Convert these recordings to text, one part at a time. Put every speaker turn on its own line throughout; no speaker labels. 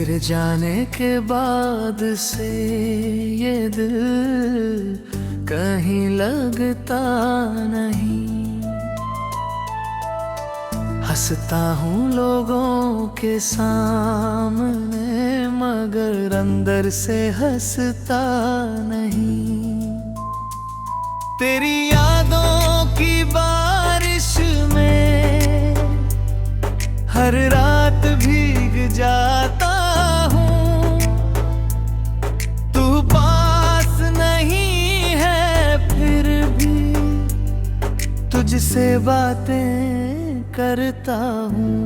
तेरे जाने के बाद से ये दिल कहीं लगता नहीं। हंसता हूँ लोगों के सामने मगर अंदर से हंसता नहीं। तेरी यादों की बारिश में हर रात भीग जाता हूँ। तू पास नहीं है फिर भी तुझसे बातें करता हूँ।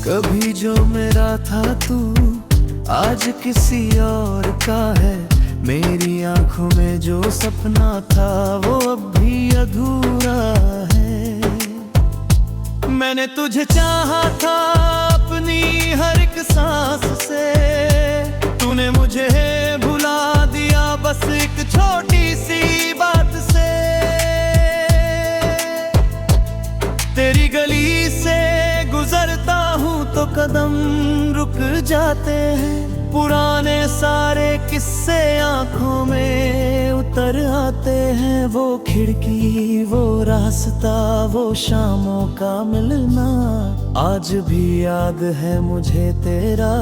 कभी जो मेरा था तू आज किसी और का है। मेरी आंखों में जो सपना था वो अब भी अधूरा है। मैंने तुझे चाहा था अपनी हर एक सांस से। तूने मुझे भुला दिया बस एक छोटी सी बात से। तेरी गली से गुजरता हूँ तो कदम रुक जाते हैं। पुराने सारे किस्से आंखों में उतर आते हैं। वो खिड़की, वो रास्ता, वो शामों का मिलना आज भी याद है मुझे। तेरा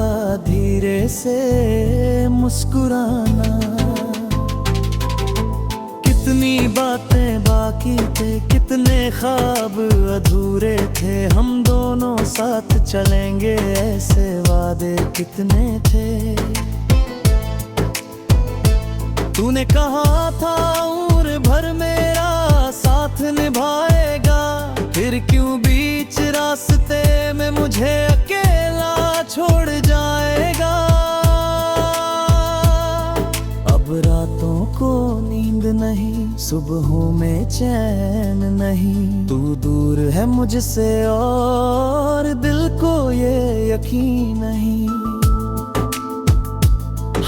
धीरे से मुस्कुराना। कितनी बातें बाकी थे, कितने ख्वाब अधूरे थे। हम दोनों साथ चलेंगे ऐसे वादे कितने थे। तूने कहा था उम्र भर मेरा साथ निभाएगा। फिर क्यों बीच रास्ते में मुझे अकेला छोड़ जाएगा। अब रातों को नींद नहीं, सुबहों में चैन नहीं। तू दूर है मुझसे और दिल को ये यकीन नहीं।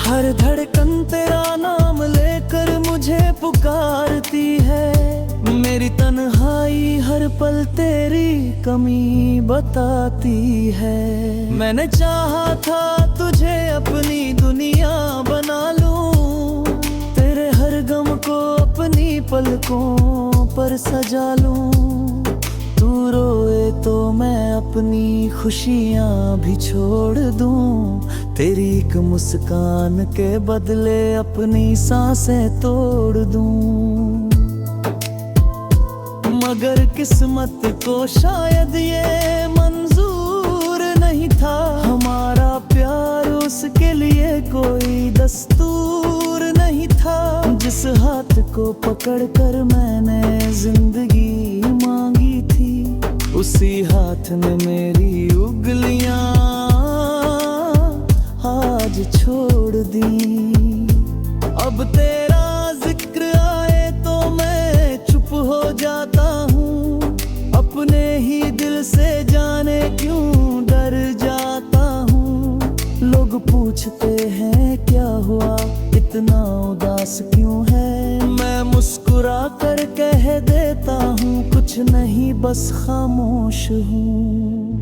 हर धड़कन तेरा नाम लेकर मुझे पुकारती है। मेरी तन्हाई हर पल तेरी कमी बताती है। मैंने चाहा था तुझे अपनी दुनिया बना लूं। तेरे हर गम को अपनी पलकों पर सजा लूं। तू रोए तो मैं अपनी खुशियाँ भी छोड़ दूं। तेरी एक मुस्कान के बदले अपनी सांसें तोड़ दूं। मगर किस्मत को शायद ये मंजूर नहीं था। हमारा प्यार उसके लिए कोई दस्तूर नहीं था। जिस हाथ को पकड़कर मैंने जिंदगी मांगी थी, उसी हाथ ने मेरी उंगलियां आज छोड़ दी। अब तेरा जिक्र आए तो मैं चुप हो जाता हूँ। अपने ही दिल से जाने क्यों डर जाता हूँ। लोग पूछते हैं क्या हुआ, इतना उदास क्यों है। मैं मुस्कुरा कर कह देता हूँ कुछ नहीं बस खामोश हूँ।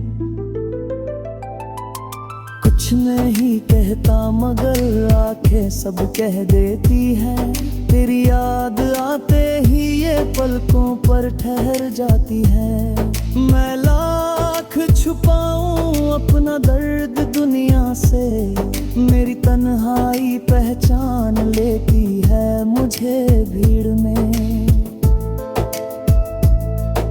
कुछ नहीं कहता मगर आंखें सब कह देती हैं। तेरी याद आते ही ये पलकों पर ठहर जाती है। मैं लाख छुपाऊं अपना दर्द दुनिया से। मेरी तन्हाई पहचान लेती है मुझे भीड़ में।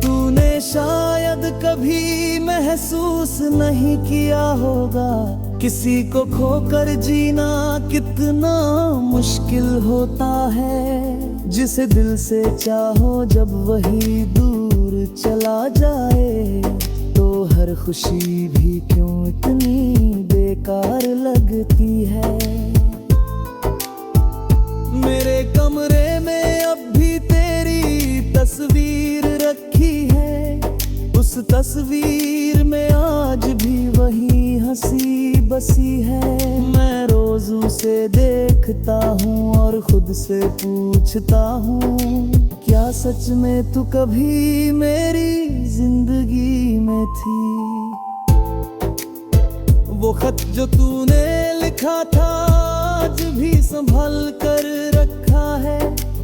तूने शायद कभी महसूस नहीं किया होगा किसी को खोकर जीना कितना मुश्किल होता है। जिसे दिल से चाहो जब वही दूर चला जाए, तो हर खुशी भी क्यों इतनी बेकार लगती है। मेरे कमरे में अब भी उस तस्वीर में आज भी वही हंसी बसी है। मैं रोज उसे देखता हूँ और खुद से पूछता हूँ, क्या सच में तू कभी मेरी जिंदगी में थी? वो खत जो तूने लिखा था आज भी संभाल कर रखा है।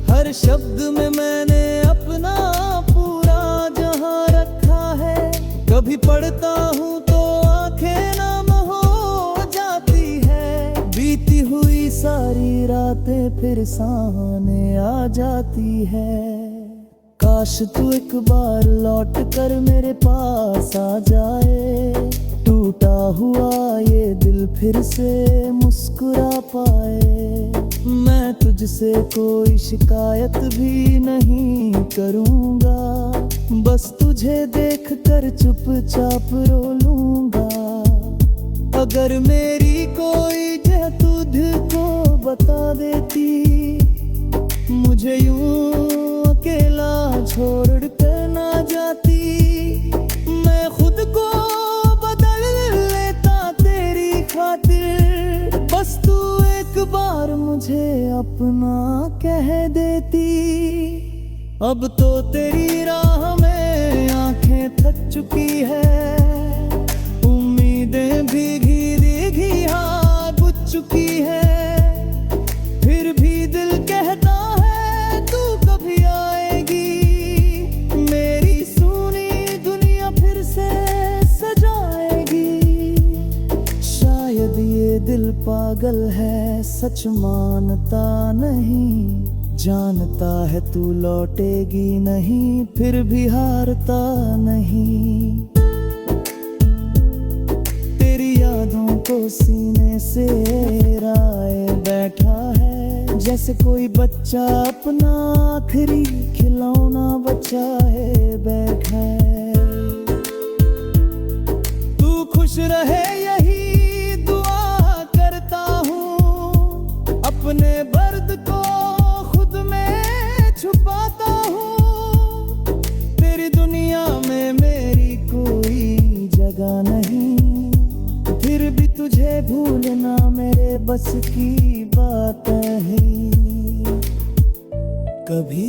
हर शब्द में मैंने अपना पूरा जहां रखा है। कभी पढ़ता हूँ तो आंखें नम हो जाती है। बीती हुई सारी रातें फिर सामने आ जाती है। काश तू एक बार लौट कर मेरे पास आ जाए, टूटा हुआ ये दिल फिर से मुस्कुरा पाए। मैं तुझसे कोई शिकायत भी नहीं करूँगा, बस तुझे देख कर चुपचाप रो लूँगा। अगर मेरी कोई जगह तुझको बता देती, मुझे यूं अकेला छोड़ कर ना जाती। मैं खुद को खातिर, बस तू एक बार मुझे अपना कह देती। अब तो तेरी राह में आंखें थक चुकी है, उम्मीदें भीगी भीगी हाँ बुझ चुकी है। फिर भी दिल कहता है तू कभी आएगी, मेरी सुनी दुनिया फिर से सजाएगी। शायद ये दिल पागल है, सच मानता नहीं। जानता है तू लौटेगी नहीं, फिर भी हारता नहीं। तेरी यादों को सीने से राए बैठा है, जैसे कोई बच्चा अपना आखिरी खिलौना बचाए बैठा है। तू खुश रहे यही अपने दर्द को खुद में छुपाता हूँ। तेरी दुनिया में मेरी कोई जगह नहीं, फिर भी तुझे भूलना मेरे बस की बात है। कभी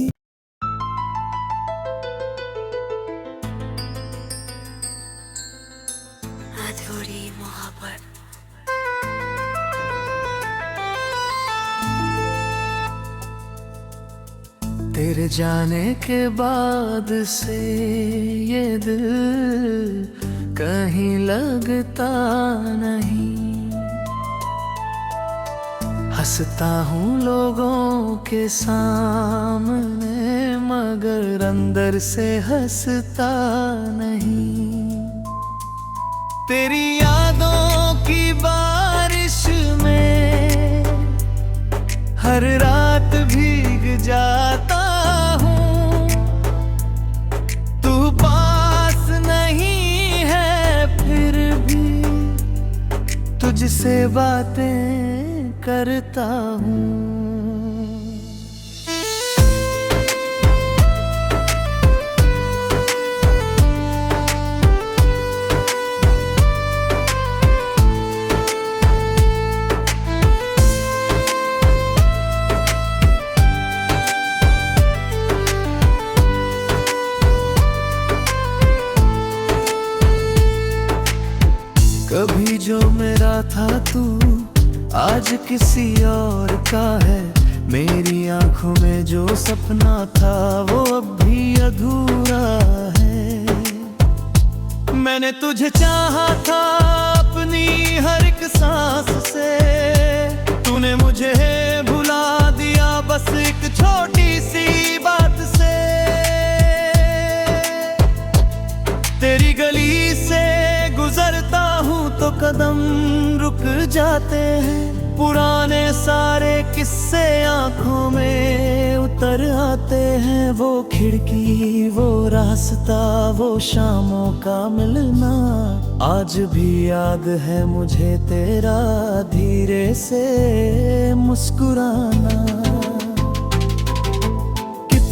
अधूरी मोहब्बत।
तेरे जाने के बाद से ये दिल कहीं लगता नहीं। हंसता हूँ लोगों के सामने, मगर अंदर से हंसता नहीं। तेरी यादों की बारिश में हर रात भीग जाता हूँ। तू पास नहीं है फिर भी तुझसे बातें करता हूँ। कभी जो मेरा था तू आज किसी और का है। मेरी आंखों में जो सपना था वो अब भी अधूरा है। मैंने तुझे चाहा था अपनी हर एक सांस से, तूने मुझे भुला दिया बस एक छोटी सी बात से। तेरी गली से गुजरता हूँ तो कदम रुक जाते हैं। पुराने सारे किस्से आंखों में उतर आते हैं। वो खिड़की, वो रास्ता, वो शामों का मिलना आज भी याद है मुझे तेरा धीरे से मुस्कुराना।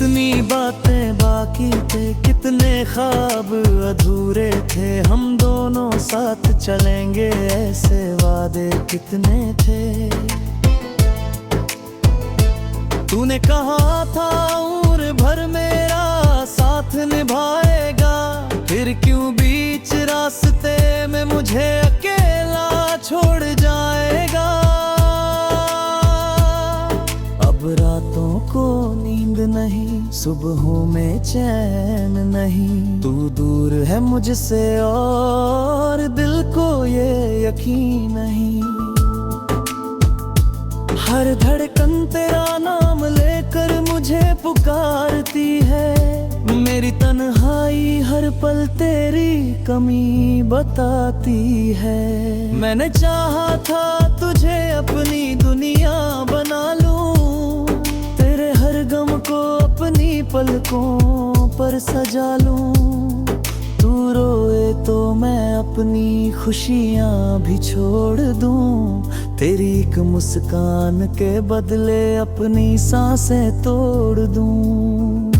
कितनी बातें बाकी थे, कितने ख्वाब अधूरे थे, हम दोनों साथ चलेंगे ऐसे वादे कितने थे। तूने कहा था उम्र भर मेरा साथ निभाएगा, फिर क्यों बीच रास्ते में मुझे अकेला छोड़ जाएगा। अब रातों को नींद नहीं, सुबहों में चैन नहीं, तू दूर है मुझसे और दिल को ये यकीन नहीं। हर धड़कन तेरा नाम लेकर मुझे पुकारती है, मेरी तन्हाई हर पल तेरी कमी बताती है। मैंने चाहा था तुझे अपनी दुनिया बना लूं, तेरे हर गम को अपनी पलकों पर सजा लूं। तू रोए तो मैं अपनी खुशियां भी छोड़ दूं, तेरी एक मुस्कान के बदले अपनी सांसें तोड़ दूं।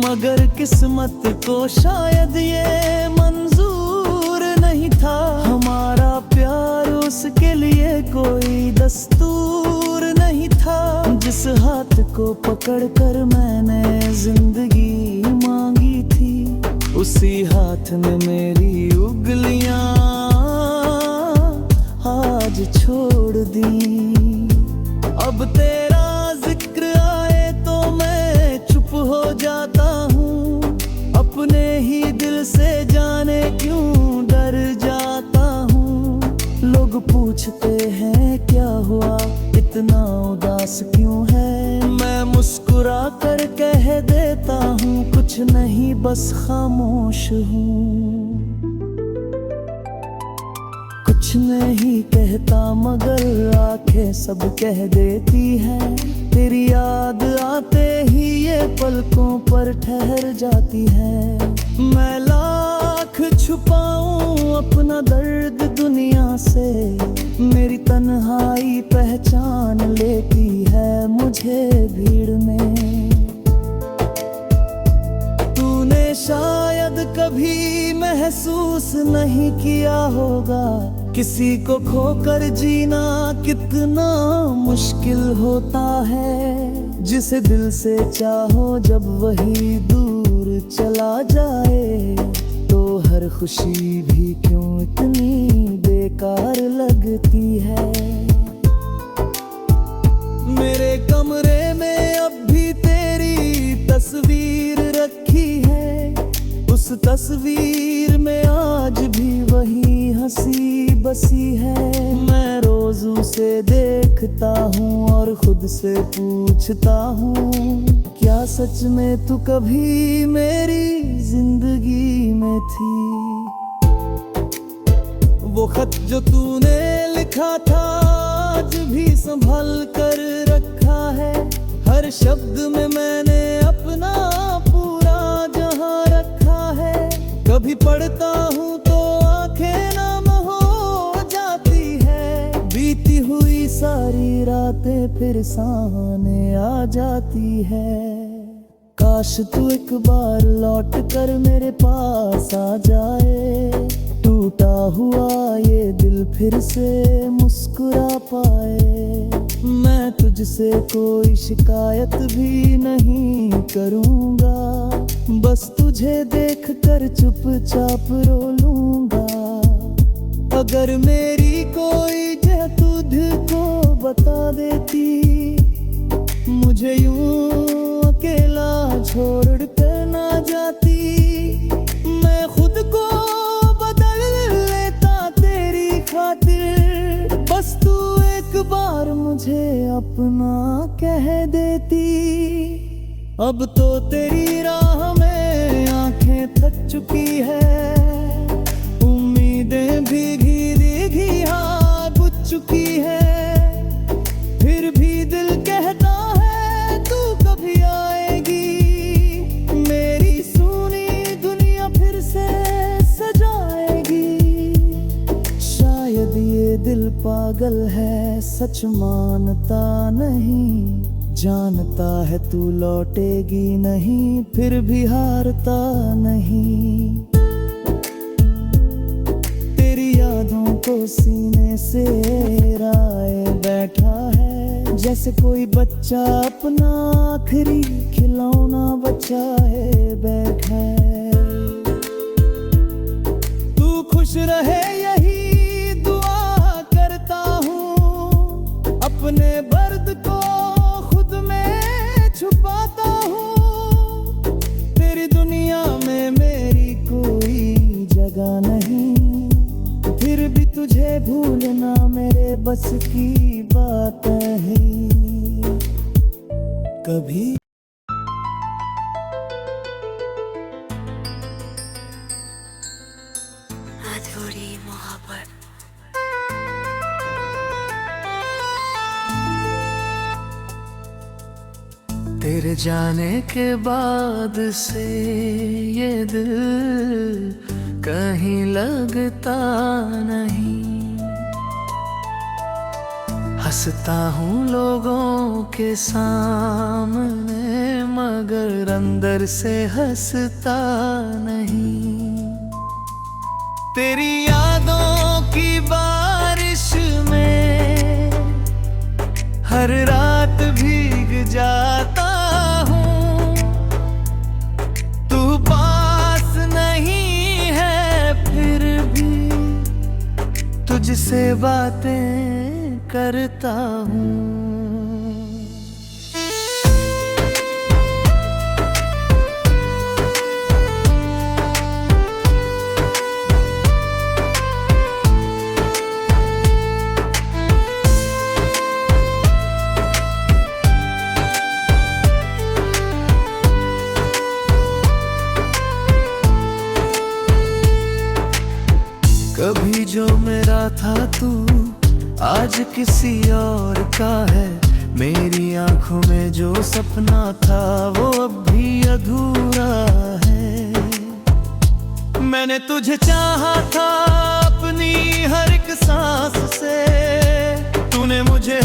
मगर किस्मत को शायद ये मंजूर नहीं था, हमारा प्यार उसके लिए कोई दस्तूर नहीं था। जिस हाथ को पकड़कर मैंने जिंदगी मांगी थी, उसी हाथ में मेरी उंगलियां आज छोड़ दी। अब तेरा जिक्र आए तो मैं चुप हो जाता हूँ, अपने ही दिल से जाने क्यों डर जाता हूँ। लोग पूछते हैं क्या हुआ, इतना उदास क्यों है, मैं मुस्कुरा कर कह देता हूँ कुछ नहीं बस खामोश हूँ। कुछ नहीं कहता मगर आंखें सब कह देती हैं, तेरी याद आते ही ये पलकों पर ठहर जाती है। मैं लाख छुपाऊं अपना दर्द दुनिया से, मेरी तन्हाई पहचान लेती है मुझे भीड़ में। तूने शायद कभी महसूस नहीं किया होगा, किसी को खोकर जीना कितना मुश्किल होता है। जिसे दिल से चाहो जब वही दूर चला जाए, तो हर खुशी भी क्यों इतनी बेकार लगती है। मेरे कमरे में अब भी तेरी तस्वीर रखी है, उस तस्वीर में आज भी वही हंसी बसी है। मैं रोज उसे देखता हूँ और खुद से पूछता हूँ, क्या सच में तू कभी मेरी जिंदगी में थी। वो खत जो तूने लिखा था आज भी संभाल कर रखा है, हर शब्द में मैंने अपना पूरा जहां रखा है। कभी पढ़ता हूँ तो आंखें नम हो जाती है, बीती हुई सारी रातें फिर सामने आ जाती है। काश तू एक बार लौट कर मेरे पास आ जाए, टूटा हुआ ये दिल फिर से मुस्कुरा पाए। मैं तुझसे कोई शिकायत भी नहीं करूँगा, बस तुझे देख कर चुपचाप रो लूँगा। अगर मेरी कोई जगह तुझको बता देती, मुझे यूं अकेला छोड़ कर ना जाती। मैं खुद को बदल लेता तेरी खातिर, बस तू एक बार मुझे अपना कह देती। अब तो तेरी राह में आंखें थक चुकी है, उम्मीदें भीगी भीगी हाँ बुझ चुकी है। फिर भी दिल कहता है तू कभी आएगी, मेरी सुनी दुनिया फिर से सजाएगी। शायद ये दिल पागल है, सच मानता नहीं, जानता है तू लौटेगी नहीं, फिर भी हारता नहीं। तेरी यादों को सीने से राए बैठा है, जैसे कोई बच्चा अपना आखिरी खिलौना बचाए बैठा है। तू खुश रहे यही दुआ करता हूँ, अपने दर्द को खुद में छुपाता हूँ। तेरी दुनिया में मेरी कोई जगह नहीं, फिर भी तुझे भूलना मेरे बस की बात है। कभी
अधूरी मोहब्बत।
तेरे जाने के बाद से ये दिल कहीं लगता नहीं। हंसता हूँ लोगों के सामने, मगर अंदर से हंसता नहीं। तेरी यादों की बारिश में हर रात भीग जाता हूँ। तू पास नहीं है फिर भी तुझसे बातें करता हूँ। कभी जो मेरा था तू आज किसी और का है। मेरी आंखों में जो सपना था वो अब भी अधूरा है। मैंने तुझे चाहा था अपनी हर एक सांस से, तूने मुझे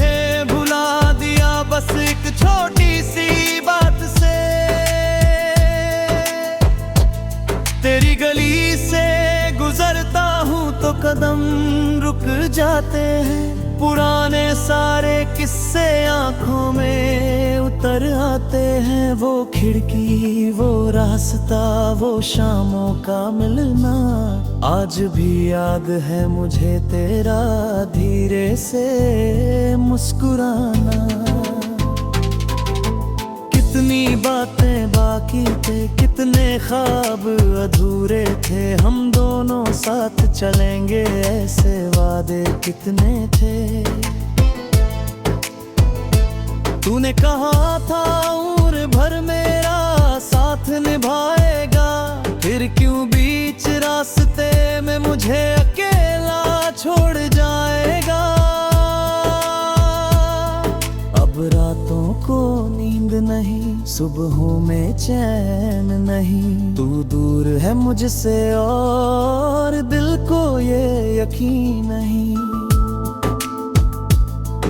भुला दिया बस एक छोटी सी बात से। तेरी गली से गुजरता हूँ तो कदम रुक जाते हैं। पुराने सारे किस्से आंखों में उतर आते हैं। वो खिड़की, वो रास्ता, वो शामों का मिलना, आज भी याद है मुझे तेरा धीरे से मुस्कुराना। कितनी बातें बाकी थे, कितने ख्वाब अधूरे थे। हम दोनों साथ चलेंगे ऐसे वादे कितने थे। तूने कहा था उम्र भर मेरा साथ निभाएगा, फिर क्यों बीच रास्ते में मुझे अकेला छोड़ जाएगा। अब रातों को नींद नहीं, सुबहों में चैन नहीं। तू दूर है मुझसे और दिल को ये यकीन नहीं।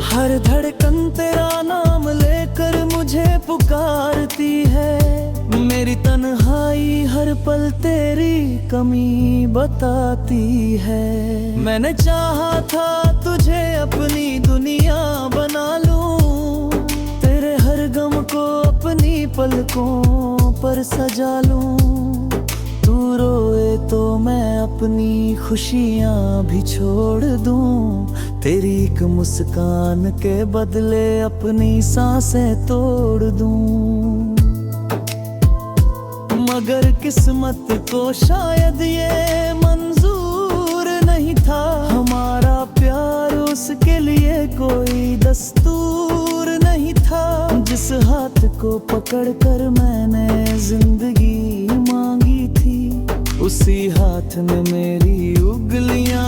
हर धड़कन तेरा नाम लेकर मुझे पुकारती है। मेरी तन्हाई हर पल तेरी कमी बताती है। मैंने चाहा था तुझे अपनी दुनिया बना लूं, तेरे हर गम को अपनी पलकों पर सजा लूं। तू रोए तो मैं अपनी खुशियाँ भी छोड़ दूं, तेरी एक मुस्कान के बदले अपनी सांसें तोड़ दूं। मगर किस्मत को शायद ये मंजूर नहीं था, हमारा प्यार उसके लिए कोई दस्तूर नहीं था। जिस हाथ को पकड़कर मैंने जिंदगी मांगी थी, उसी हाथ में मेरी उंगलियां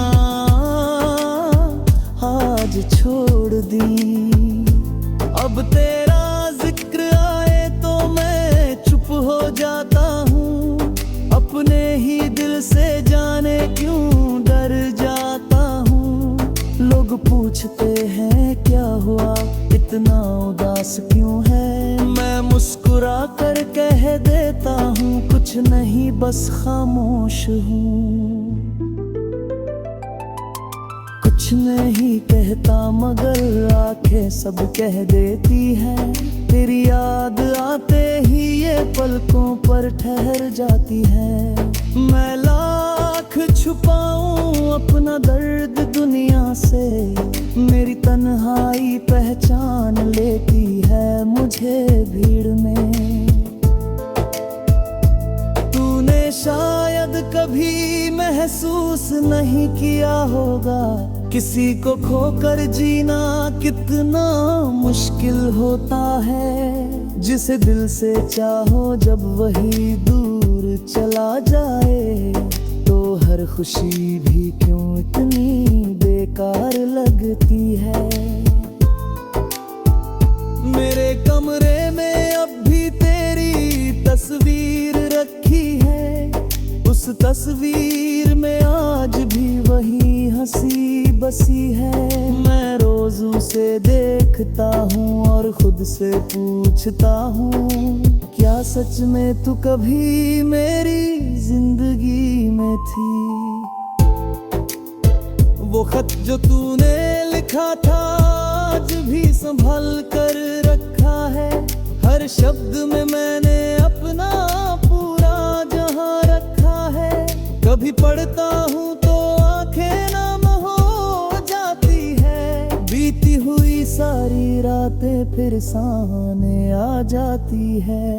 आज छोड़ दी। अब तेरा जिक्र आए तो मैं चुप हो जाता हूँ, अपने ही दिल से जाने क्यों डर जाता हूँ। लोग पूछते हैं क्या हुआ, इतना उदास क्यों है। कुछ नहीं बस खामोश हूँ। कुछ नहीं कहता मगर आंखें सब कह देती है। तेरी याद आते ही ये पलकों पर ठहर जाती है। मैं लाख छुपाऊं अपना दर्द दुनिया से, मेरी तन्हाई पहचान लेती है मुझे भीड़ में। तूने शायद कभी महसूस नहीं किया होगा किसी को खोकर जीना कितना मुश्किल होता है। जिसे दिल से चाहो जब वही दूर चला जाए, तो हर खुशी भी क्यों इतनी बेकार लगती है। मेरे कमरे में अब भी तेरी तस्वीर रखी है। उस तस्वीर में आज भी वही हंसी बसी है। मैं रोज उसे देखता हूँ और खुद से पूछता हूँ, क्या सच में तू कभी मेरी जिंदगी में थी। वो खत जो तूने लिखा था आज भी संभाल कर रखा है। हर शब्द में मैंने अपना पूरा जहां रखा है। कभी पढ़ता हूँ तो आंखें नम हो जाती है। बीती हुई सारी रातें फिर सामने आ जाती है।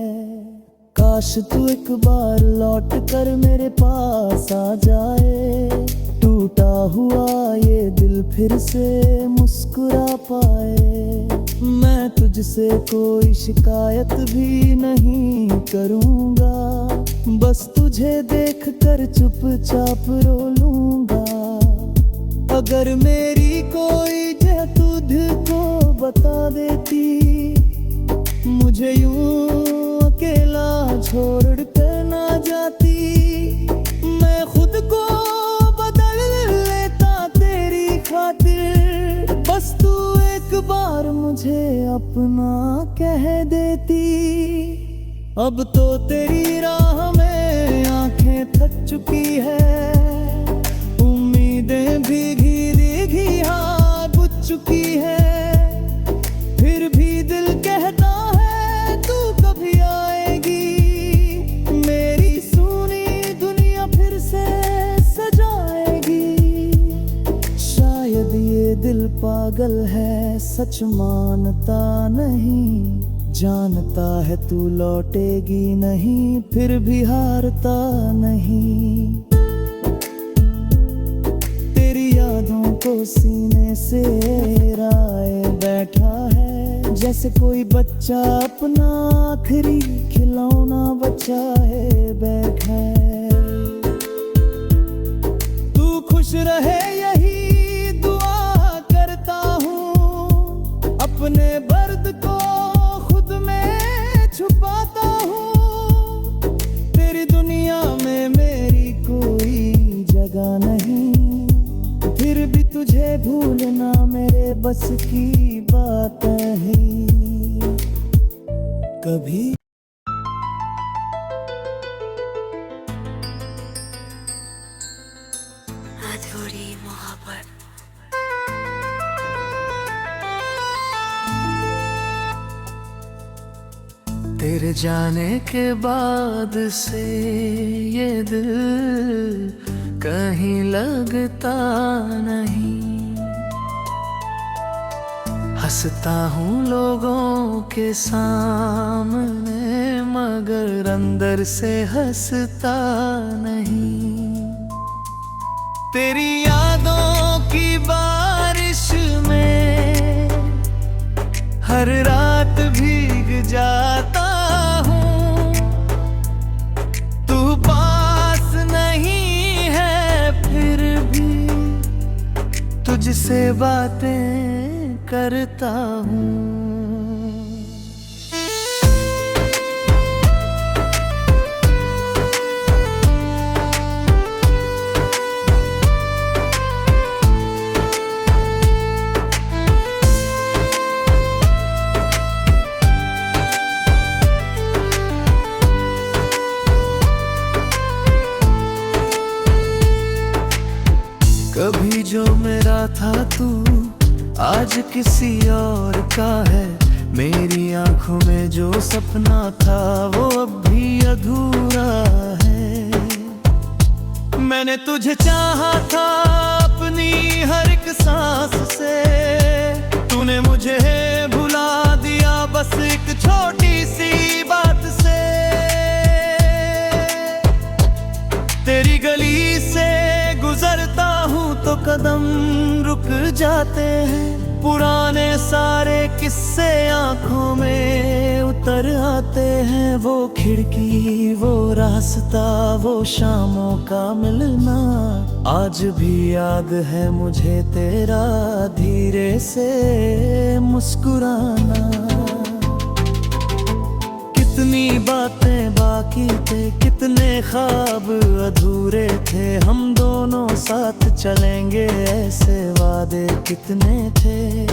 काश तू एक बार लौट कर मेरे पास आ जाए, टूटा हुआ ये दिल फिर से मुस्कुरा पाए। मैं तुझसे कोई शिकायत भी नहीं करूँगा, बस तुझे देख कर चुपचाप रो लूँगा। अगर मेरी कोई जगह तुझको बता देती, मुझे यूं अकेला छोड़ कर ना जाती। मैं खुद को बदल लेता तेरी खातिर, बस तू एक बार मुझे अपना कह देती। अब तो तेरी राह में आंखें थक चुकी है। उम्मीदें भीगी भीगी हाँ बुझ चुकी है। फिर भी दिल कहता है तू कभी आएगी। मेरी सुनी दुनिया फिर से सजाएगी। शायद ये दिल पागल है, सच मानता नहीं। जानता है तू लौटेगी नहीं, फिर भी हारता नहीं। तेरी यादों को सीने से राए बैठा है, जैसे कोई बच्चा अपना आखिरी खिलौना बचाए बैठा है। तू खुश रहे यही दुआ करता हूँ, अपने दर्द को खुद में छुपाता हूँ। तेरी दुनिया में मेरी कोई जगह नहीं, फिर भी तुझे भूलना मेरे बस की बात है। कभी
अधूरी मोहब्बत।
तेरे जाने के बाद से ये दिल कहीं लगता नहीं। हंसता हूँ लोगों के सामने, मगर अंदर से हंसता नहीं। तेरी यादों की बारिश में हर रात भीग जाता हूँ। तू पास नहीं है फिर भी तुझसे बातें करता हूँ। जो मेरा था तू आज किसी और का है। मेरी आंखों में जो सपना था वो अब भी अधूरा है। मैंने तुझे चाहा था अपनी हर एक सांस से, तूने मुझे भुला दिया बस एक छोटी सी बात से। तेरी गली से गुजरता हूँ तो कदम रुक जाते हैं, पुराने सारे किस्से आंखों में उतर आते हैं। वो खिड़की, वो रास्ता, वो शामों का मिलना, आज भी याद है मुझे तेरा धीरे से मुस्कुराना। कितनी बातें बाकी थे, कितने ख्वाब अधूरे थे, हम दोनों साथ चलेंगे ऐसे वादे कितने थे।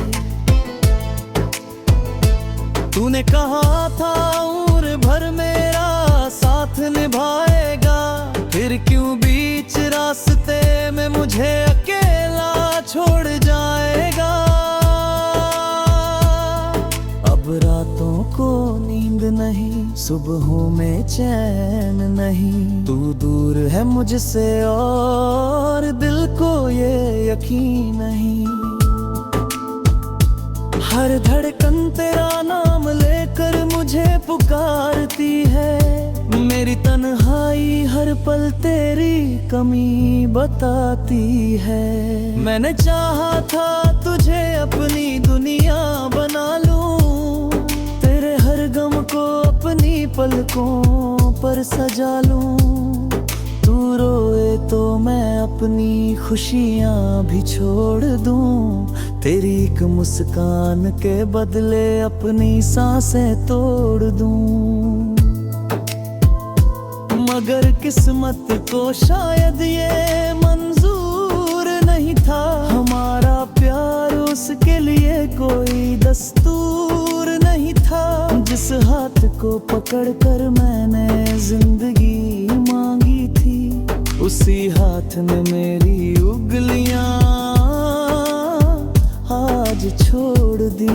तूने कहा था उम्र भर मेरा साथ निभाएगा, फिर क्यों बीच रास्ते में मुझे अकेला छोड़ जाएगा। अब रातों को नींद नहीं, सुबहों में चैन नहीं, तू दूर है मुझसे और दिल को ये यकीन नहीं। हर धड़कन तेरा नाम लेकर मुझे पुकारती है, मेरी तन्हाई हर पल तेरी कमी बताती है। मैंने चाहा था तुझे अपनी दुनिया बना लूं, तेरे हर गम को अपनी पलकों पर सजा लूं। तू रोए तो मैं अपनी खुशियाँ भी छोड़ दूं, तेरी एक मुस्कान के बदले अपनी सांसें तोड़ दूं। मगर किस्मत को शायद ये मंजूर नहीं था, हमारा प्यार उसके लिए कोई दस्तूर नहीं था। जिस हाथ को पकड़कर मैंने जिंदगी मांगी थी, उसी हाथ ने मेरी उंगलियां आज छोड़ दी।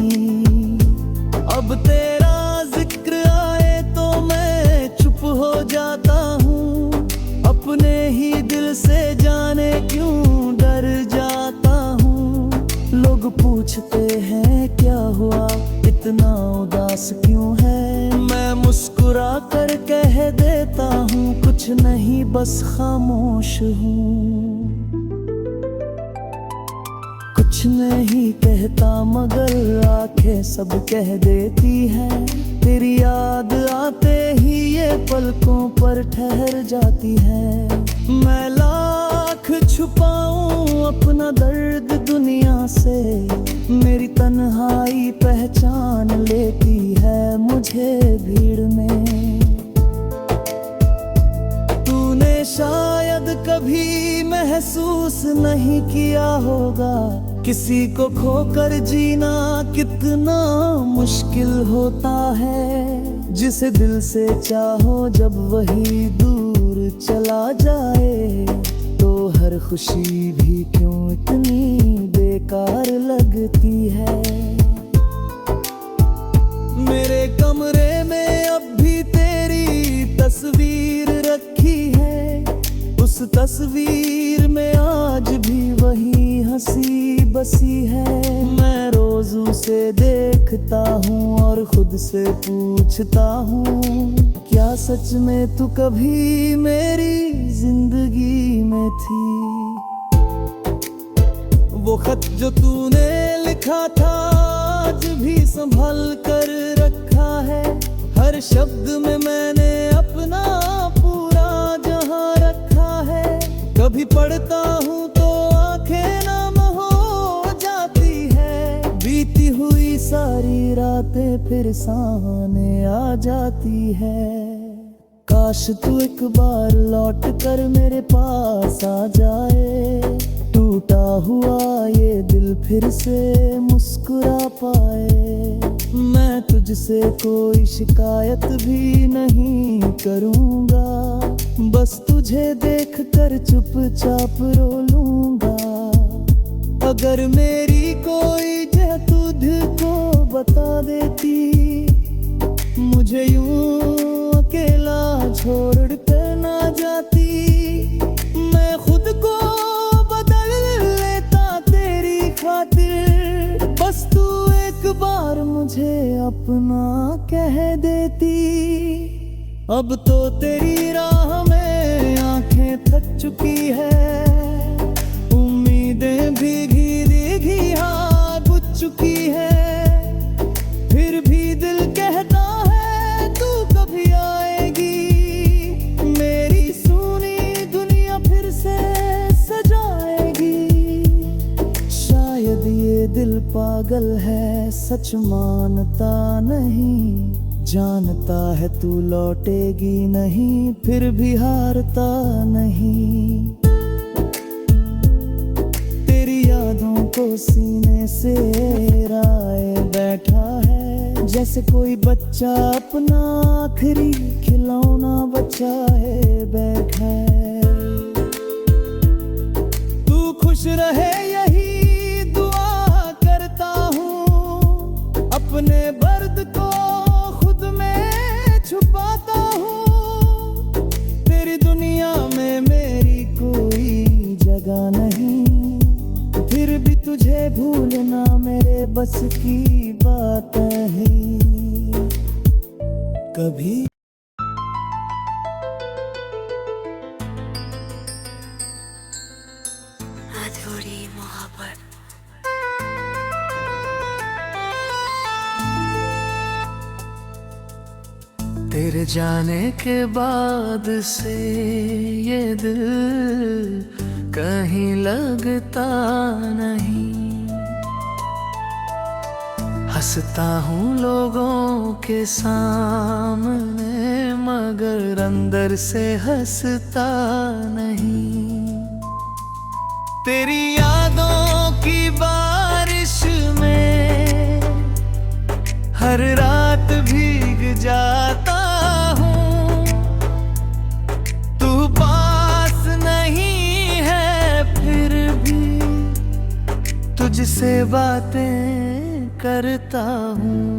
अब तेरा जिक्र आए तो मैं चुप हो जाता हूँ, अपने ही दिल से जाने क्यों डर जाता हूँ। लोग पूछते हैं क्या हुआ, इतना उदास क्यों है, मैं मुस्कुरा कर कह देता हूँ कुछ नहीं बस खामोश हूँ। कुछ नहीं कहता मगर आंखें सब कह देती है, तेरी याद आते ही ये पलकों पर ठहर जाती है। मैं लाख छुपाऊं अपना दर्द दुनिया से, मेरी तन्हाई पहचान लेती है मुझे भीड़ में। तूने शायद कभी महसूस नहीं किया होगा, किसी को खोकर जीना कितना मुश्किल होता है। जिसे दिल से चाहो जब वही दूर चला जाए, तो हर खुशी भी क्यों इतनी बेकार लगती है। मेरे कमरे में अब भी तेरी तस्वीर रखी है, उस तस्वीर में आज भी वही हंसी बसी है। मैं रोज उसे देखता हूँ और खुद से पूछता हूँ, क्या सच में तू कभी मेरी जिंदगी में थी। वो खत जो तूने लिखा था आज भी संभाल कर रखा है, हर शब्द में मैंने अपना पूरा जहां रखा है। कभी पढ़ता हूँ तो आंखें नम हो जाती है, बीती हुई सारी रातें फिर सामने आ जाती है। काश तू एक बार लौट कर मेरे पास आ जाए, टूटा हुआ ये दिल फिर से मुस्कुरा पाए। मैं तुझसे कोई शिकायत भी नहीं करूँगा, बस तुझे देख कर चुपचाप रो लूँगा। अगर मेरी कोई जगह तुझको बता देती, मुझे यूं अकेला छोड़ कर ना जाती। मैं खुद को बदल लेता तेरी खातिर, बस तू एक बार मुझे अपना कह देती। अब तो तेरी राह में आंखें थक चुकी है, उम्मीदें भीगी भीगी हाँ बुझ चुकी है। फिर भी दिल कहता है तू कभी आएगी, मेरी सुनी दुनिया फिर से सजाएगी। शायद ये दिल पागल है, सच मानता नहीं, जानता है तू लौटेगी नहीं, फिर भी हारता नहीं। तेरी यादों को सीने से राए बैठा है, जैसे कोई बच्चा अपना आखिरी खिलौना बचाए बैठा है। तू खुश रहे यही दुआ करता हूँ, अपने दर्द को खुद में छुपाता हूँ। तेरी दुनिया में मेरी कोई जगह नहीं, फिर भी तुझे भूलना मेरे बस की बात है। कभी
अधूरी मोहब्बत।
तेरे जाने के बाद से ये दिल कहीं लगता नहीं। हंसता हूँ लोगों के सामने, मगर अंदर से हंसता नहीं। तेरी यादों की बारिश में हर रात भीग जाता हूँ। तू पास नहीं है फिर भी तुझसे बातें करता हूँ।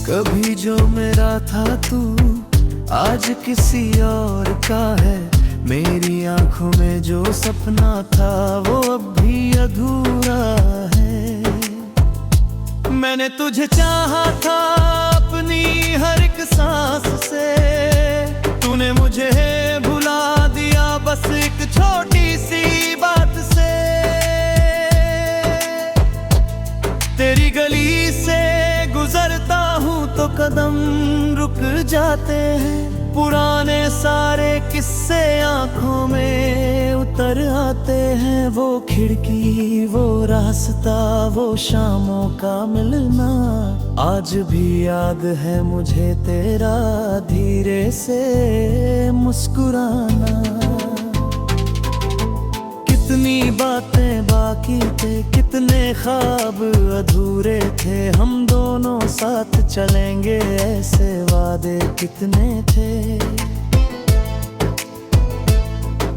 कभी जो मेरा था तू आज किसी और का है। मेरी आंखों में जो सपना था वो अब भी अधूरा है। मैंने तुझे चाहा था अपनी हर एक सांस से, तूने मुझे भुला दिया बस एक छोटी सी बात से। तेरी गली से गुजरता हूँ तो कदम रुक जाते हैं, पुराने सारे किस्से आंखों में उतर आते हैं। वो खिड़की, वो रास्ता, वो शामों का मिलना, आज भी याद है मुझे तेरा धीरे से मुस्कुराना। कितनी बातें बाकी थे, कितने ख्वाब अधूरे थे, हम दोनों साथ चलेंगे ऐसे वादे कितने थे।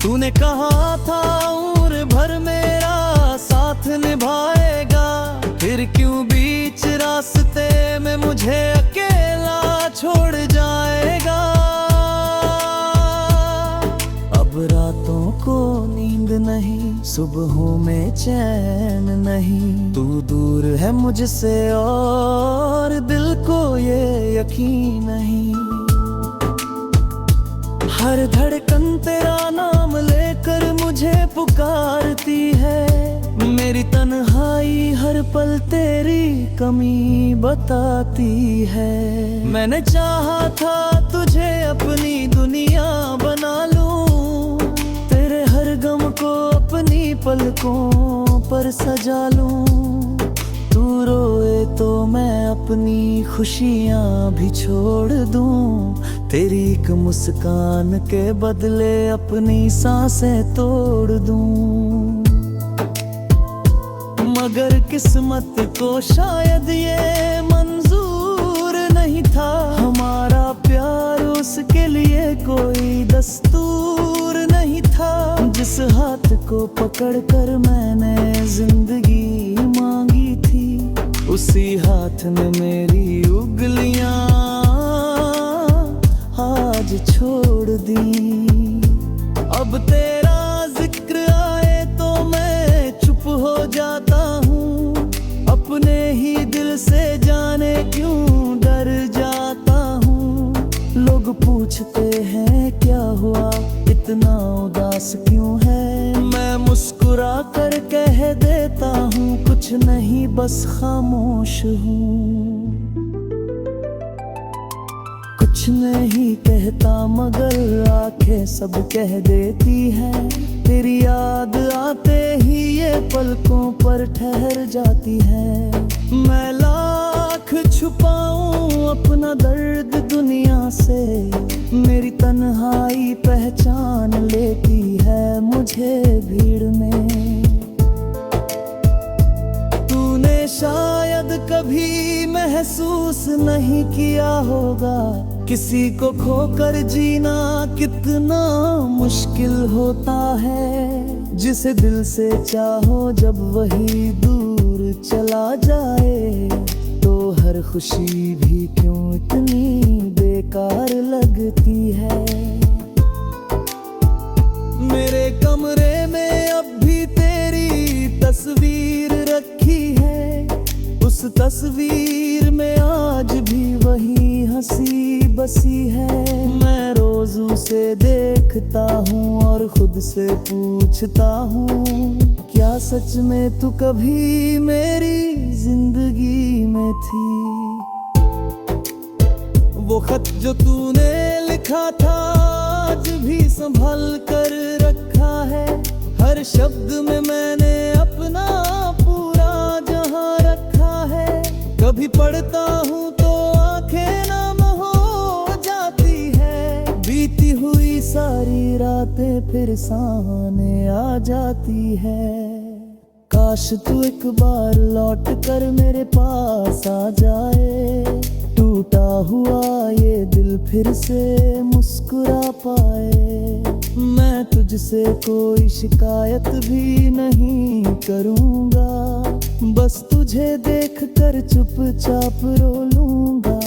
तूने कहा था उम्र भर मेरा साथ निभाएगा, फिर क्यों बीच रास्ते में मुझे अकेला छोड़ जाएगा। अब रातों को नींद नहीं, सुबहों में चैन नहीं, तू दूर है मुझसे और दिल को ये यकीन नहीं। हर धड़कन तेरा नाम लेकर मुझे पुकारती है, मेरी तन्हाई हर पल तेरी कमी बताती है। मैंने चाहा था तुझे अपनी दुनिया बना लूं, तेरे हर गम को अपनी पलकों पर सजा लूं। तू रोए तो मैं अपनी खुशियाँ भी छोड़ दूं, तेरी एक मुस्कान के बदले अपनी सांसें तोड़ दूं। मगर किस्मत को शायद ये मंजूर नहीं था, हमारा प्यार उसके लिए कोई दस्तूर नहीं था। जिस हाथ को पकड़कर मैंने जिंदगी मांगी थी, उसी हाथ ने मेरी उंगलियां आज छोड़ दी। अब तेरा जिक्र आए तो मैं चुप हो जाता हूँ, अपने ही दिल से जाने क्यों डर जाता हूँ। लोग पूछते हैं क्या हुआ, इतना उदास क्यों है, मैं मुस्कुरा कर कह देता हूँ कुछ नहीं बस खामोश हूँ। कुछ नहीं कहता मगर आंखें सब कह देती है, तेरी याद आते ही ये पलकों पर ठहर जाती है। मैं लाख छुपाऊं अपना दर्द दुनिया से, मेरी तन्हाई पहचान लेती है मुझे भीड़ में। तूने शायद कभी महसूस नहीं किया होगा, किसी को खोकर जीना कितना मुश्किल होता है। जिसे दिल से चाहो जब वही दूर चला जाए, तो हर खुशी भी क्यों इतनी बेकार लगती है। मेरे कमरे में अब भी तेरी तस्वीर रखी है, उस तस्वीर में आज भी वही हंसी बसी है। मैं रोज उसे देखता हूँ और खुद से पूछता हूँ, क्या सच में तू कभी मेरी जिंदगी में थी। वो खत जो तूने लिखा था आज भी संभाल कर रखा है, हर शब्द में मैंने अपना पूरा जहां रखा है। कभी पढ़ता हूँ तो आंखें नम हो जाती है, बीती हुई सारी रातें फिर सामने आ जाती है। काश तू एक बार लौट कर मेरे पास आ जाए, टूटा हुआ ये दिल फिर से मुस्कुरा पाए। मैं तुझसे कोई शिकायत भी नहीं करूँगा, बस तुझे देख कर चुपचाप रो लूँगा।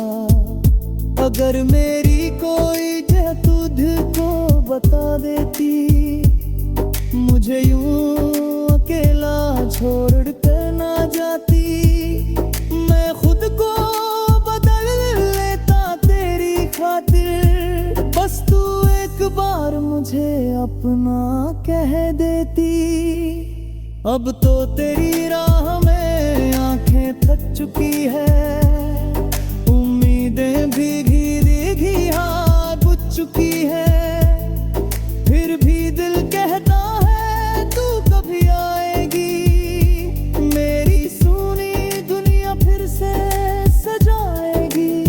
अगर मेरी कोई जगह तुझको बता देती, मुझे यूं अकेला छोड़ कर ना जाती। मैं खुद को बदल लेता तेरी खातिर, बस तू एक बार मुझे अपना कह देती। अब तो तेरी राह में आंखें थक चुकी है, उम्मीदें भीगी भीगी हाँ बुझ चुकी है। फिर भी दिल कहता है तू कभी आएगी, मेरी सुनी दुनिया फिर से सजाएगी।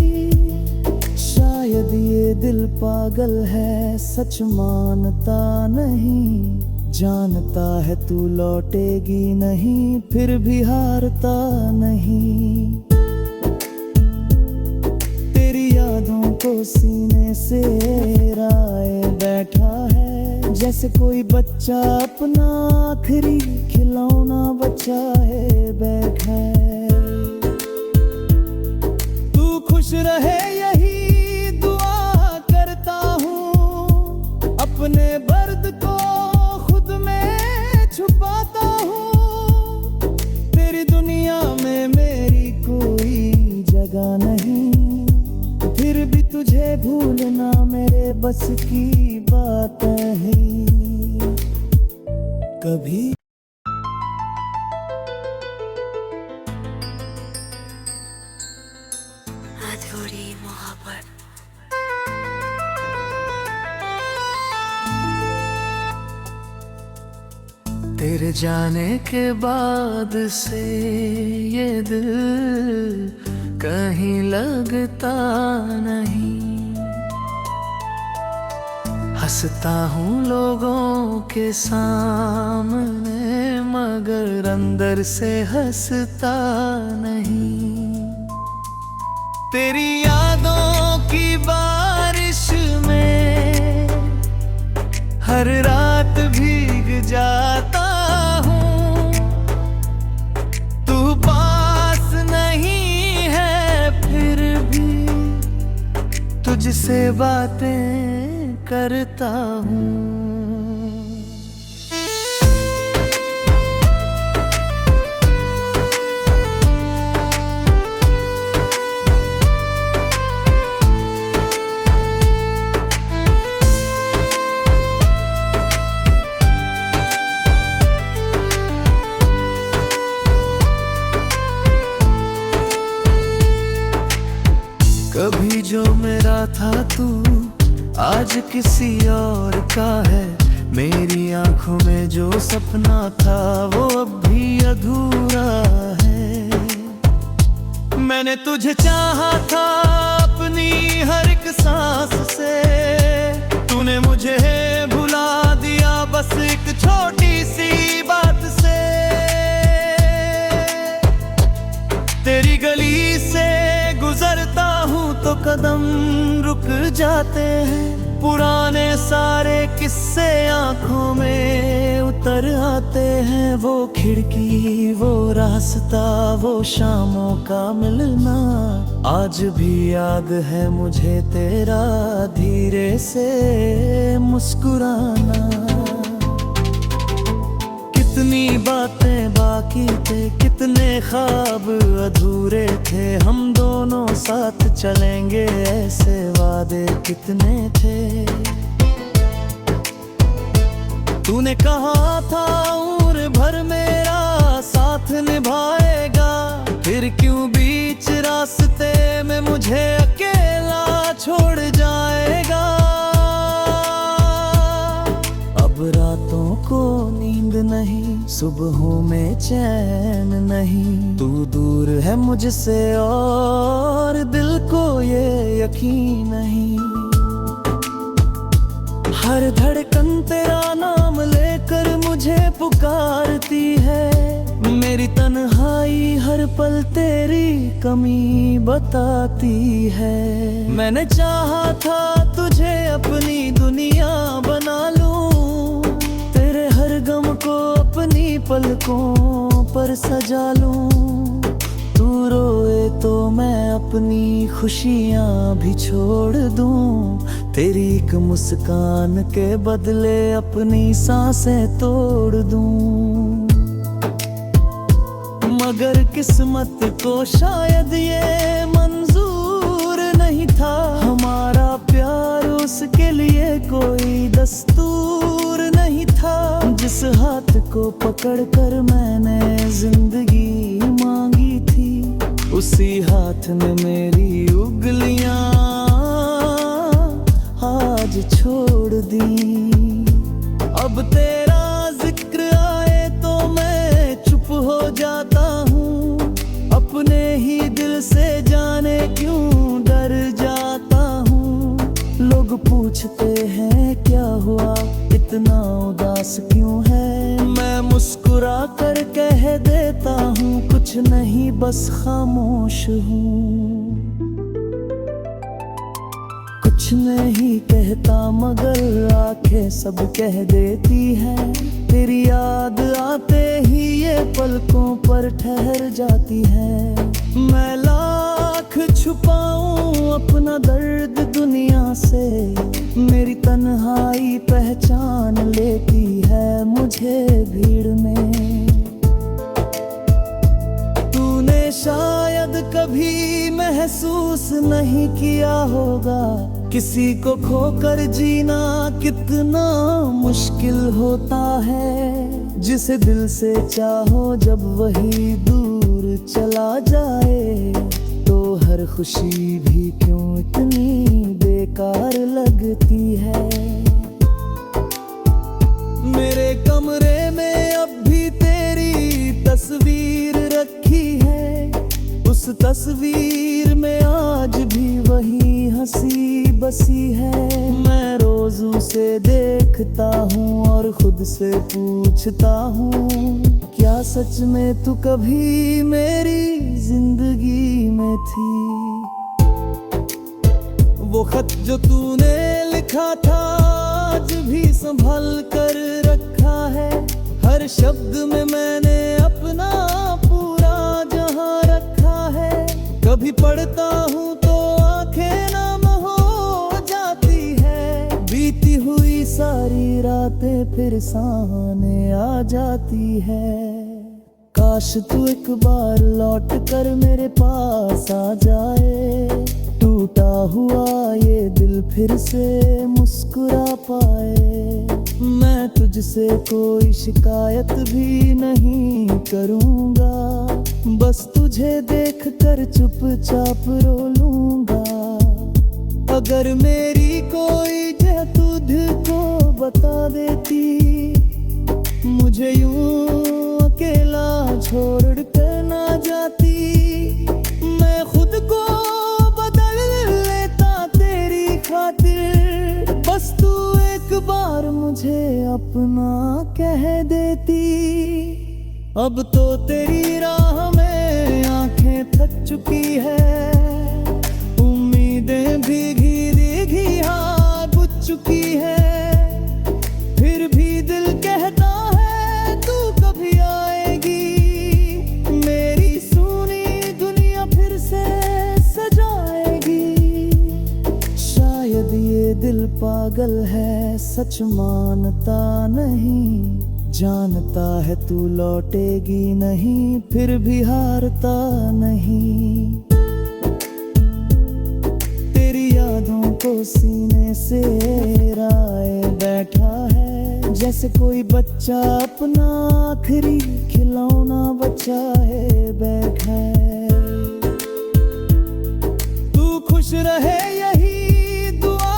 शायद ये दिल पागल है, सच मानता नहीं, जानता है तू लौटेगी नहीं, फिर भी हारता नहीं। तेरी यादों को सीने से राए बैठा है, जैसे कोई बच्चा अपना आखिरी खिलौना बचाए बैठा है। तू खुश रहे यही दुआ करता हूँ, अपने दर्द को खुद में छुपाता हूँ। तेरी दुनिया में मेरी कोई जगह नहीं, फिर भी तुझे भूलना मेरे बस की बात है। कभी
अधूरी मोहब्बत।
तेरे जाने के बाद से ये दिल कहीं लगता नहीं। हंसता हूँ लोगों के सामने मगर अंदर से हंसता नहीं। तेरी यादों की बारिश में हर रात भीग जाता हूँ। तू पास नहीं है फिर भी तुझसे बातें करता हूँ। कभी जो मेरा था तू आज किसी और का है। मेरी आंखों में जो सपना था वो अब भी अधूरा है। मैंने तुझे चाहा था अपनी हर एक सांस से। तूने मुझे भुला दिया बस एक छोटी सी बात से। तेरी गली से गुजरता हूँ तो कदम रुक जाते हैं। पुराने सारे किस्से आंखों में उतर आते हैं। वो खिड़की, वो रास्ता, वो शामों का मिलना आज भी याद है मुझे। तेरा धीरे से मुस्कुराना। कितनी बातें बाकी थे, कितने ख्वाब अधूरे थे। हम दोनों साथ चलेंगे ऐसे वादे कितने थे। तूने कहा था उम्र भर मेरा साथ निभाएगा। फिर क्यों बीच रास्ते में मुझे अकेला छोड़ जाएगा। अब रातों को नींद नहीं, सुबहों में चैन नहीं। तू दूर है मुझसे और दिल को ये यकीन नहीं। हर धड़कन तेरा नाम लेकर मुझे पुकारती है। मेरी तन्हाई हर पल तेरी कमी बताती है। मैंने चाहा था तुझे अपनी दुनिया बना लूं। तेरे हर गम को अपनी पलकों पर सजा लूं। तू रोए तो मैं अपनी खुशियाँ भी छोड़ दूं। तेरी एक मुस्कान के बदले अपनी सांसें तोड़ दूं। मगर किस्मत को शायद ये मंजूर नहीं था। हमारा प्यार उसके लिए कोई दस्तूर नहीं था। जिस हाथ को पकड़कर मैंने जिंदगी मांगी थी, उसी हाथ ने मेरी उंगलियां आज छोड़ दी। अब तेरा जिक्र आए तो मैं चुप हो जाता हूँ। अपने ही दिल से जाने क्यों डर जाता हूँ। लोग पूछते हैं क्या हुआ, इतना उदास क्यों है। मैं मुस्कुरा कर कह देता हूँ कुछ नहीं बस खामोश हूँ। कुछ नहीं कहता मगर आंखें सब कह देती हैं। तेरी याद आते ही ये पलकों पर ठहर जाती है। मैं लाख छुपाऊं अपना दर्द दुनिया से। मेरी तन्हाई पहचान लेती है मुझे भीड़ में। तूने शायद कभी महसूस नहीं किया होगा, किसी को खोकर जीना कितना मुश्किल होता है। जिसे दिल से चाहो जब वही दूर चला जाए, तो हर खुशी भी क्यों इतनी बेकार लगती है। मेरे कमरे में अब उस तस्वीर में आज भी वही हंसी बसी है। मैं रोज उसे देखता हूँ और खुद से पूछता हूँ, क्या सच में तू कभी मेरी जिंदगी में थी? वो खत जो तूने लिखा था आज भी संभाल कर रखा है। हर शब्द में मैंने अपना पूरा जहां रखा है। कभी पढ़ता हूँ तो आंखें नम हो जाती है। बीती हुई सारी रातें फिर सामने आ जाती है। काश तू एक बार लौट कर मेरे पास आ जाए, टूटा हुआ ये दिल फिर से मुस्कुरा पाए। मैं तुझसे कोई शिकायत भी नहीं करूँगा, बस तुझे देख कर चुपचाप रो लूँगा। अगर मेरी कोई जगह तुझको बता देती, मुझे यूं अकेला छोड़ कर ना जाती। मैं खुद को बदल लेता तेरी खातिर, बस तू एक बार मुझे अपना कह देती। अब तो तेरी राह में आंखें थक चुकी है, उम्मीदें भीगी भीगी हाँ बुझ चुकी है। फिर भी दिल कहता है तू कभी आएगी, मेरी सुनी दुनिया फिर से सजाएगी। शायद ये दिल पागल है, सच मानता नहीं, जानता है तू लौटेगी नहीं, फिर भी हारता नहीं। तेरी यादों को सीने से राए बैठा है, जैसे कोई बच्चा अपना आखिरी खिलौना बचाए बैठा है। तू खुश रहे यही दुआ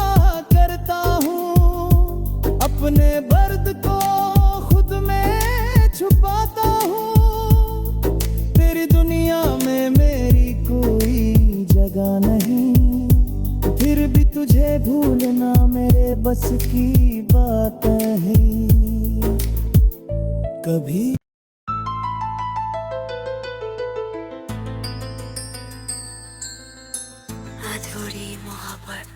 करता हूँ, अपने दर्द को खुद में छुपाता हूँ। तेरी दुनिया में मेरी कोई जगह नहीं, फिर भी तुझे भूलना मेरे बस की बात है। कभी
अधूरी मोहब्बत।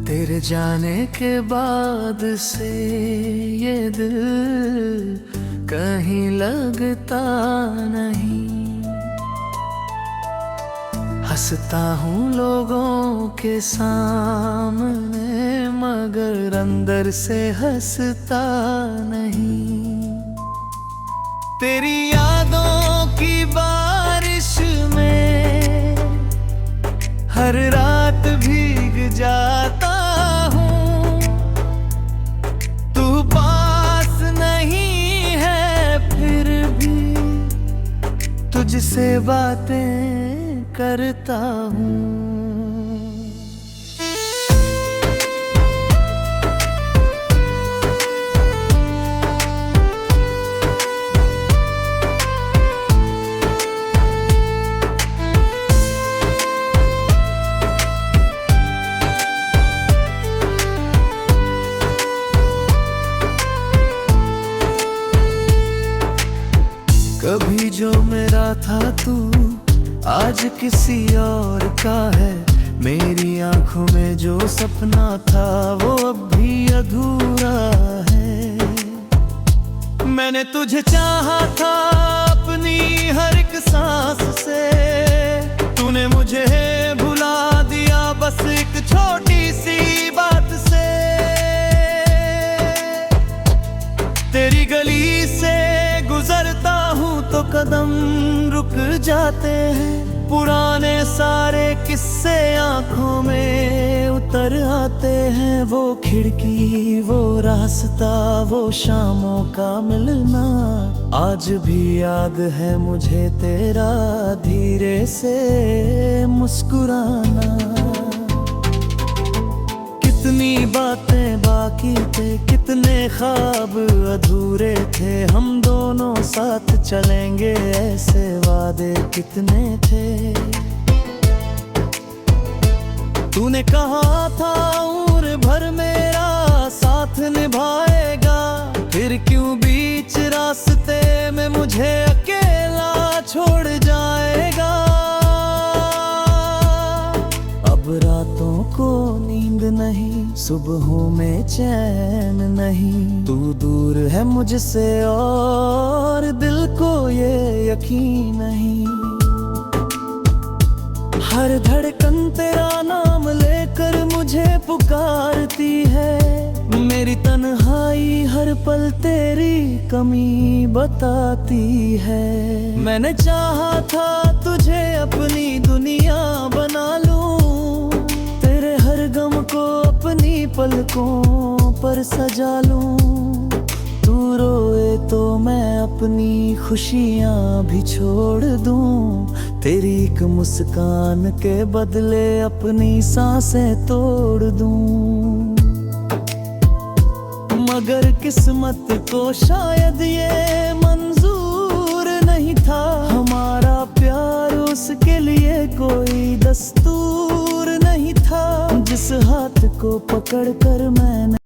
तेरे जाने के बाद से ये दिल कहीं लगता नहीं। हंसता हूँ लोगों के सामने, मगर अंदर से हंसता नहीं। तेरी यादों की बारिश में हर रात भीग जाता हूँ। तू पास नहीं है फिर भी तुझसे बातें करता हूँ। कभी जो मेरा था तू आज किसी और का है। मेरी आंखों में जो सपना था वो अब भी अधूरा है। मैंने तुझे चाहा था अपनी हर एक सांस से, तूने मुझे भुला दिया बस एक छोटी सी बात से। तेरी गली से गुजरता हूँ तो कदम रुक जाते हैं। पुराने सारे किस्से आंखों में उतर आते हैं। वो खिड़की, वो रास्ता, वो शामों का मिलना, आज भी याद है मुझे तेरा धीरे से मुस्कुराना। कितनी बातें बाकी थे, कितने ख्वाब अधूरे थे, हम दोनों साथ चलेंगे ऐसे वादे कितने थे। तूने कहा था उम्र भर मेरा साथ निभाएगा, फिर क्यों बीच रास्ते में मुझे अकेला छोड़ जाएगा। अब रातों को नींद नहीं, सुबहों में चैन नहीं, तू दूर है मुझसे और दिल को ये यकीन नहीं। हर धड़कन तेरा नाम लेकर मुझे पुकारती है, मेरी तन्हाई हर पल तेरी कमी बताती है। मैंने चाहा था तुझे अपनी दुनिया बना लूं, तेरे हर गम को अपनी पलकों पर सजा लूं। तू रोए तो मैं अपनी खुशियाँ भी छोड़ दूं, तेरी एक मुस्कान के बदले अपनी सांसें तोड़ दूं। मगर किस्मत को शायद ये मंजूर नहीं था, हमारा प्यार उसके लिए कोई दस्तूर नहीं था। जिस हाथ को पकड़ कर मैंने